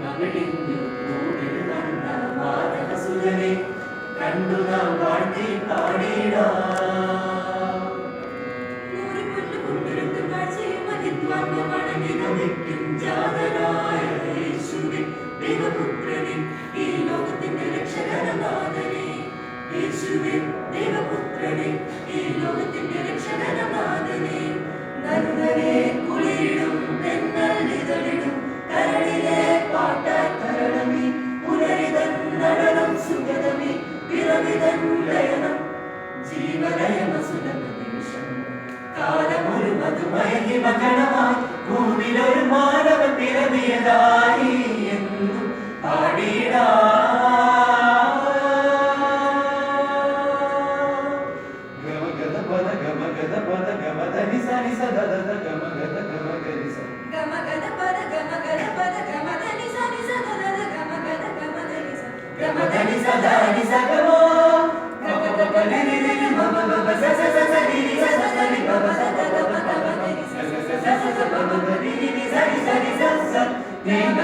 മകളിഞ്ഞു കൂടിൽ വന്ന മാനവസുരനെ കണ്ടു നാം വാഴ്ത്തി പാടിടാം. ജാതനായ യേശുവേ ദൈവപുത്രനെ, ഈ ലോകത്തിന്റെ രക്ഷകനാഥനെ. യേശുവേ ദൈവപുത്രനെ, ഈ ലോകത്തിന്റെ രക്ഷകനാഥനെ. നരുടനെ കുളിരിടും തെന്നലിതളിടും കരളിലെ പാട്ടായി കരണമേ. പുലരിതൻ നടനം സുഗതമേ, പിറവിതൻ ലയനം ജീവലയമസുലഭ നിമിഷം. കാലമൊരു മധുമയഹി മകണമായി ഭൂമിയിലൊരു മാനവൻ പിറവിയതായി എന്നും പാടിടാ. ഗമഗത പദ ഗമഗത പദ ഗമധനി സനി സദദ ഗമഗത ഗമഗരി സ ഗമഗത പദ ഗമഗത പദ ഗമധനി സനി സദദ ഗമഗത ഗമധനി സ ഗമധനി സദനി സഗമോ ഗമഗത പദനി നി മമ മമ സ സ സ സ നി നി സ സ സ നി മമ സ ഗമ ഗമ നി സ സ സ സ സ മമ നി നി സ നി സ നി സ സ നി ന